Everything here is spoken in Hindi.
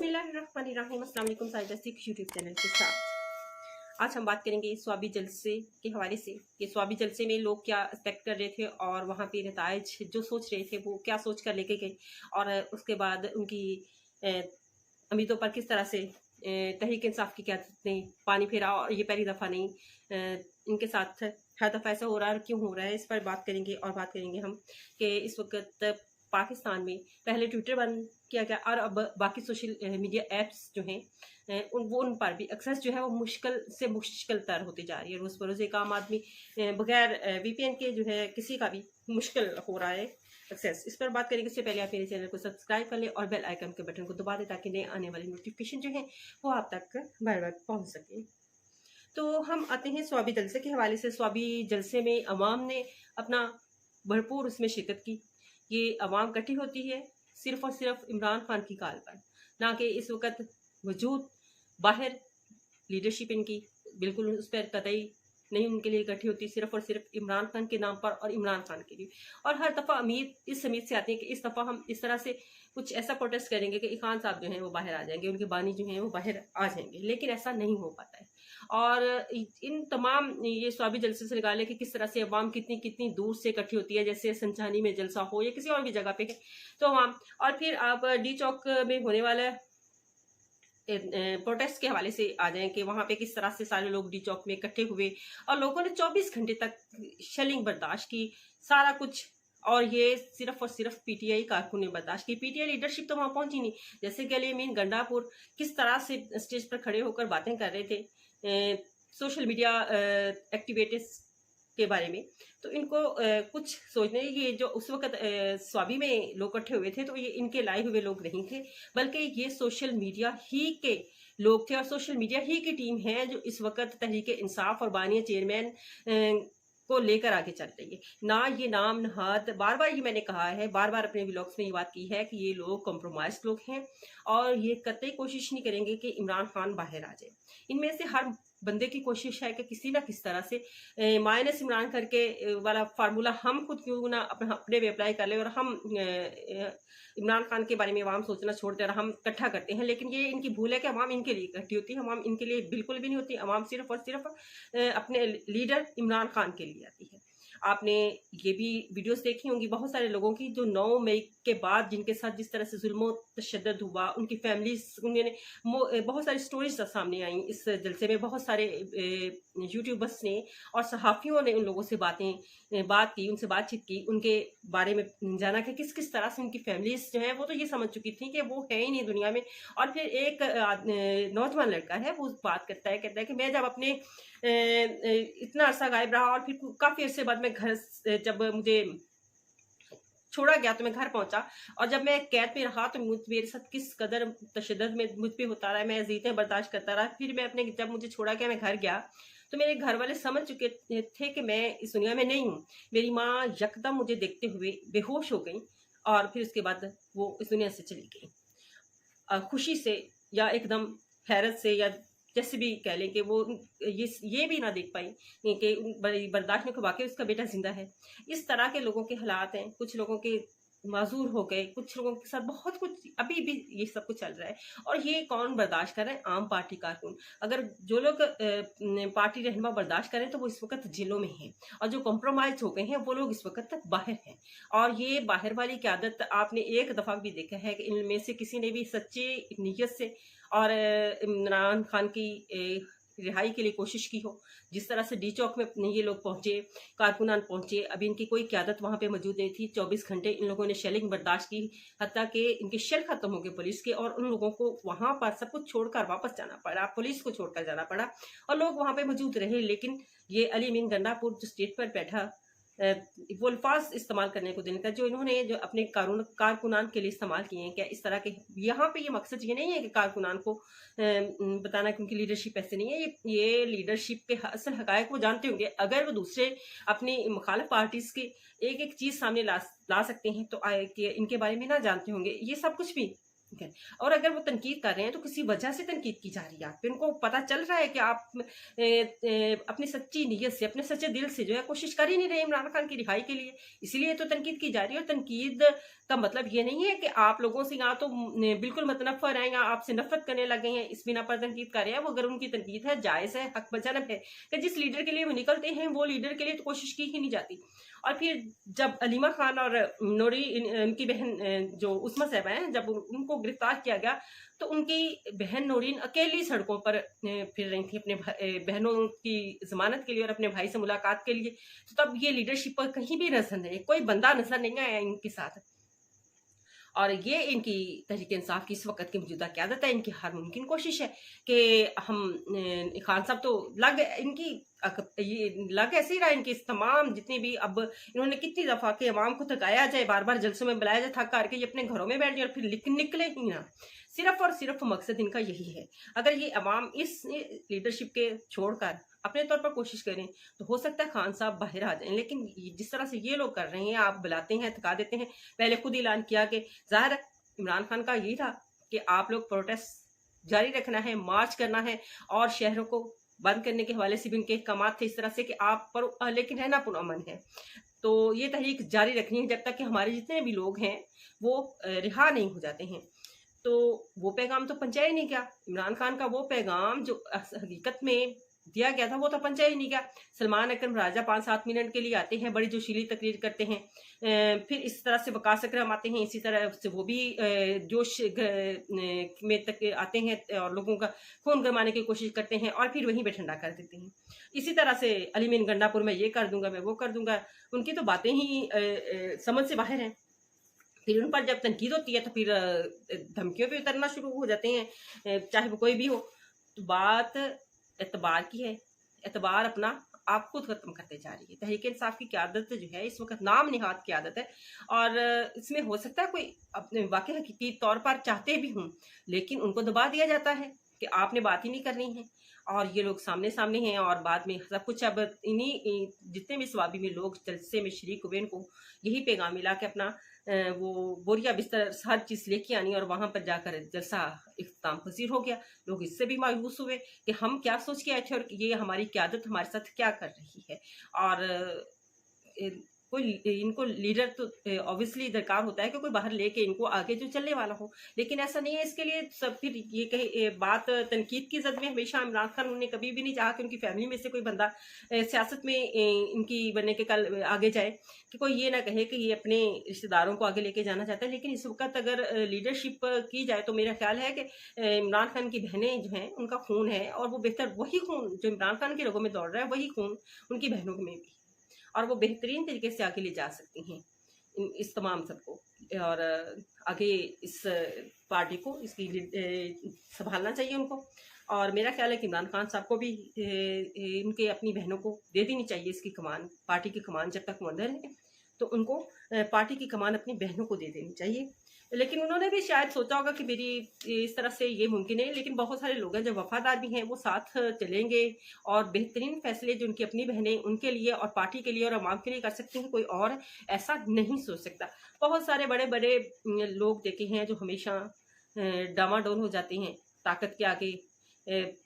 बिस्मिल्लाहिर्रहमानिर्रहीम। अस्सलाम वालेकुम साइंटिफिक यूट्यूब चैनल के साथ आज हम बात करेंगे स्वाबी जलसे के हवाले से कि स्वाबी जलसे में लोग क्या एक्सपेक्ट कर रहे थे और वहाँ पे नताइज जो सोच रहे थे वो क्या सोच कर लेके गए और उसके बाद उनकी उम्मीदों पर किस तरह से तहरीक इंसाफ की क़यादत ने पानी फेरा और ये पहली दफ़ा नहीं, इनके साथ हर दफ़ा ऐसा हो रहा है और क्यों हो रहा है, इस पर बात करेंगे। और बात करेंगे हम कि इस वक्त पाकिस्तान में पहले ट्विटर बंद किया गया और अब बाकी सोशल मीडिया ऐप्स जो हैं उन पर भी एक्सेस जो है वो मुश्किल से मुश्किल तर होती जा रही है। रोज़ बरोज़ एक आम आदमी बगैर वीपीएन के जो है किसी का भी मुश्किल हो रहा है एक्सेस। इस पर बात करेंगे। इससे पहले आप मेरे चैनल को सब्सक्राइब कर लें और बेल आइकन के बटन को दबा दें ताकि नए आने वाली नोटिफिकेशन जो है वो आप तक बार बार पहुँच सके। तो हम आते हैं स्वाबी जलसे के हवाले से। स्वाबी जलसे में अवाम ने अपना भरपूर उसमें शिरकत की। ये अवाम इकट्ठी होती है सिर्फ और सिर्फ इमरान खान की कॉल पर, ना कि इस वक्त वजूद बाहर लीडरशिप इनकी बिल्कुल उस पर कतई नहीं उनके लिए इकट्ठी होती, सिर्फ और सिर्फ इमरान खान के नाम पर और इमरान खान के लिए। और हर दफ़ा इस उम्मीद से आती है कि इस दफ़ा हम इस तरह से कुछ ऐसा प्रोटेस्ट करेंगे कि खान साहब जो हैं वो बाहर आ जाएंगे, उनके बानी जो हैं वो बाहर आ जाएंगे, लेकिन ऐसा नहीं हो पाता है। और इन तमाम ये स्वाबी जलसे से निकाले कि किस तरह से अवाम कितनी कितनी दूर से इकट्ठी होती है, जैसे संचानी में जलसा हो या किसी और भी जगह पे है तो अवाम। और फिर आप डी चौक में होने वाला प्रोटेस्ट के हवाले से आ जाएं कि वहां पे किस तरह से सारे लोग डी चौक में इकट्ठे हुए और लोगों ने 24 घंटे तक शेलिंग बर्दाश्त की, सारा कुछ। और ये सिर्फ और सिर्फ पीटीआई कारकुन ने बर्दाश्त की, पीटीआई लीडरशिप तो वहां पहुंची नहीं। जैसे कि अली अमीन गंडापुर किस तरह से स्टेज पर खड़े होकर बातें कर रहे थे सोशल मीडिया एक्टिविटीज के बारे में, तो इनको कुछ सोचने ये जो उस वक्त स्वाबी में लोग इकट्ठे हुए थे तो ये इनके लाए हुए लोग नहीं थे, बल्कि ये सोशल मीडिया ही के लोग थे और सोशल मीडिया ही की टीम है जो इस वक्त तहरीक इंसाफ और बानिया चेयरमैन को लेकर आगे चल रही है। ना ये नाम नहाद, बार बार ये मैंने कहा है, बार बार अपने व्लॉग्स में ये बात की है कि ये लोग कॉम्प्रोमाइज लोग हैं और ये कतई कोशिश नहीं करेंगे कि इमरान खान बाहर आ जाए। इनमें से हर बंदे की कोशिश है कि किसी ना किस तरह से माइनस इमरान करके वाला फार्मूला हम खुद क्यों ना अपने पे अप्लाई कर ले और हम इमरान खान के बारे में अवाम सोचना छोड़ दें और हम इकट्ठा करते हैं। लेकिन ये इनकी भूल है कि अवाम इनके लिए इकट्ठी होती है, अवाम इनके लिए बिल्कुल भी नहीं होती। अवाम सिर्फ और सिर्फ अपने लीडर इमरान खान के लिए आती है। आपने ये भी वीडियोस देखी होंगी बहुत सारे लोगों की जो 9 मई के बाद जिनके साथ जिस तरह से जुल्म तशद्दुद हुआ, उनकी फैमिलीज उन्होंने बहुत सारी स्टोरीज सामने आई इस जलसे में। बहुत सारे यूट्यूबर्स ने और सहाफ़ियों ने उन लोगों से बात की, उनसे बातचीत की, उनके बारे में जाना कि किस किस तरह से उनकी फैमिलीज जो है वो तो ये समझ चुकी थी कि वो है ही नहीं दुनिया में। और फिर एक नौजवान लड़का है वो बात कहता है कि मैं जब अपने इतना अरसा गायब रहा और फिर काफ़ी अरसे बाद मैं घर जब मुझे छोड़ा गया तो मैं घर पहुंचा और जब मैं कैद में रहा तो मेरे साथ किस कदर तशद्दुद में मुझ पे होता रहा, मैं अज़ीज़ें बर्दाश्त करता रहा। फिर मैं अपने जब मुझे छोड़ा गया मैं घर गया तो मेरे घर वाले समझ चुके थे कि मैं इस दुनिया में नहीं हूँ। मेरी माँ यकदम मुझे देखते हुए बेहोश हो गई और फिर उसके बाद वो इस दुनिया से चली गई। खुशी से या एकदम हैरत से या जैसे भी कह लें कि वो ये भी ना देख पाई कि बर्दाश्त में वाकई उसका बेटा जिंदा है। इस तरह के लोगों के हालात हैं, कुछ लोगों के माजूर हो गए, कुछ लोगों के साथ बहुत कुछ अभी भी ये सब कुछ चल रहा है। और ये कौन बर्दाश्त कर रहे हैं? आम पार्टी कारकुन। अगर जो लोग पार्टी रहनुमा बर्दाश्त करें तो वो इस वक्त जेलों में हैं और जो कॉम्प्रोमाइज हो गए हैं वो लोग इस वक्त तक बाहर हैं। और ये बाहर वाली क़यादत आपने एक दफ़ा भी देखा है कि इनमें से किसी ने भी सच्ची नीयत से और इमरान खान की रिहाई के लिए कोशिश की हो। जिस तरह से डी चौक में ये लोग पहुंचे, कारकुनान पहुंचे, अभी इनकी कोई क़यादत वहां पे मौजूद नहीं थी। 24 घंटे इन लोगों ने शेलिंग बर्दाश्त की, हत्ता कि इनके शेल खत्म हो गए पुलिस के और उन लोगों को वहां पर सब कुछ छोड़कर वापस जाना पड़ा, पुलिस को छोड़कर जाना पड़ा और लोग वहां पे मौजूद रहे। लेकिन ये अली अमीन गंडापुर जो स्टेज पर बैठा वो अल्फाज इस्तेमाल करने को देने का जो इन्होंने जो अपने कारकुनान के लिए इस्तेमाल किए हैं, क्या इस तरह के यहाँ पे ये मकसद ये नहीं है कि कारकुनान को बताना क्योंकि लीडरशिप ऐसे नहीं है। ये लीडरशिप के असल हकायक वो जानते होंगे। अगर वो दूसरे अपनी मुखालिफ पार्टीज की एक एक चीज़ सामने ला सकते हैं तो इनके बारे में ना जानते होंगे। ये सब कुछ भी ठीक है। और अगर वो तनकीद कर रहे हैं तो किसी वजह से तनकीद की जा रही है आप पे, उनको पता चल रहा है कि आप अपनी सच्ची नीयत से, अपने सच्चे दिल से जो है कोशिश कर ही नहीं रहे इमरान खान की रिहाई के लिए, इसीलिए तो तनकीद की जा रही है। और तनकीद का मतलब ये नहीं है कि आप लोगों से यहाँ तो बिल्कुल मतनफ़र हैं या आपसे नफरत करने लगे हैं, इस बिना पर तनकीद कर रहे हैं। वो अगर उनकी तनकीद है, जायज़ है, हक बजनब है कि जिस लीडर के लिए वो निकलते हैं वो लीडर के लिए तो कोशिश की ही नहीं जाती। और फिर जब अलीमा खान और नूरी उनकी बहन जो उस्मा साहिबा हैं, जब उनको गिरफ्तार किया गया तो उनकी बहन नूरीन अकेली सड़कों पर फिर रही थी अपने बहनों की जमानत के लिए और अपने भाई से मुलाकात के लिए। तो तब ये लीडरशिप पर कहीं भी नजर नहीं, कोई बंदा नजर नहीं आया इनके साथ। और ये इनकी तहरीक इंसाफ की इस वक्त की मौजूदा क़यादत है, इनकी हर मुमकिन कोशिश है कि हम खान साहब तो इनकी ये लग ऐसे ही रहा इनकी तमाम जितनी भी, अब इन्होंने कितनी दफ़ा के अवाम को थकाया जाए, बार बार जलसों में बुलाया जाए, थक करके ये अपने घरों में बैठ जाए और फिर निकले ही ना। सिर्फ और सिर्फ मकसद इनका यही है। अगर ये अवाम इस लीडरशिप के छोड़कर अपने तौर पर कोशिश करें तो हो सकता है खान साहब बाहर आ जाएं, लेकिन जिस तरह से ये लोग कर रहे हैं, आप बुलाते हैं, थका देते हैं। पहले खुद ऐलान किया कि ज़ाहिर है इमरान खान का यही था कि आप लोग प्रोटेस्ट जारी रखना है, मार्च करना है और शहरों को बंद करने के हवाले से भी उनके अहकाम थे इस तरह से कि आप पर लेकिन रहना पुरअमन है। तो ये तहरीक जारी रखनी है जब तक कि हमारे जितने भी लोग हैं वो रिहा नहीं हो जाते हैं। तो वो पैगाम तो पहुंचाया ही नहीं गया। इमरान खान का वो पैगाम जो हकीकत में दिया गया था वो तो पहुंचाया ही नहीं गया। सलमान अकरम राजा 5-7 मिनट के लिए आते हैं, बड़ी जोशीली तकरीर करते हैं, फिर इस तरह से वकास अकरम आते हैं, इसी तरह से वो भी जोश में तक आते हैं और लोगों का खून गरमाने की कोशिश करते हैं और फिर वहीं पे ठंडा कर देते हैं। इसी तरह से अलीमीन गंडापुर में ये कर दूंगा, मैं वो कर दूंगा, उनकी तो बातें ही समझ से बाहर हैं। फिर उन पर जब तनकीद होती है तो फिर धमकियों पे उतरना शुरू हो जाते हैं, चाहे वो कोई भी हो। तो बात एतबार की है, एतबार अपना आप खुद खत्म करते जा रही है। तहरीक इंसाफ की क़यादत जो है इस वक्त नाम निहाद क़यादत है और इसमें हो सकता है कोई अपने वाकई हकीकी तौर पर चाहते भी हों, लेकिन उनको दबा दिया जाता है कि आपने बात ही नहीं करनी है। और ये लोग सामने सामने हैं और बाद में सब कुछ अब इन्हीं जितने भी स्वाबी में लोग जलसे में शरीक हुए इनको यही पैगाम मिला कि अपना वो बोरिया बिस्तर हर चीज़ लेके आनी और वहाँ पर जाकर जलसा इख्तिताम पजीर हो गया। लोग इससे भी मायूस हुए कि हम क्या सोच के आए थे और ये हमारी क़यादत हमारे साथ क्या कर रही है। और कोई इनको लीडर तो ऑब्वियसली दरकार होता है कि कोई बाहर लेके इनको आगे जो चलने वाला हो, लेकिन ऐसा नहीं है। इसके लिए सब फिर ये कहे बात तनकीद की जद में हमेशा इमरान खान उन्होंने कभी भी नहीं चाहा कि उनकी फैमिली में से कोई बंदा सियासत में इनकी बनने के कल आगे जाए, कि कोई ये ना कहे कि ये अपने रिश्तेदारों को आगे लेके जाना चाहता है। लेकिन इस वक्त अगर लीडरशिप की जाए तो मेरा ख्याल है कि इमरान खान की बहनें जो हैं उनका खून है और वो बेहतर वही खून जो इमरान खान के रगों में दौड़ रहा है वही खून उनकी बहनों में भी, और वो बेहतरीन तरीके से आगे ले जा सकती हैं इस तमाम सबको। और आगे इस पार्टी को इसकी संभालना चाहिए उनको। और मेरा ख्याल है कि इमरान खान साहब को भी इनके अपनी बहनों को दे देनी चाहिए इसकी कमान, पार्टी की कमान जब तक वो अंदर है तो उनको पार्टी की कमान अपनी बहनों को दे देनी चाहिए। लेकिन उन्होंने भी शायद सोचा होगा कि मेरी इस तरह से ये मुमकिन है, लेकिन बहुत सारे लोग हैं जो वफादार भी हैं, वो साथ चलेंगे और बेहतरीन फैसले जो उनकी अपनी बहनें उनके लिए और पार्टी के लिए और अवाम के लिए कर सकती हैं, कोई और ऐसा नहीं सोच सकता। बहुत सारे बड़े बड़े लोग देखे हैं जो हमेशा डामाडोल हो जाते हैं ताकत के आगे,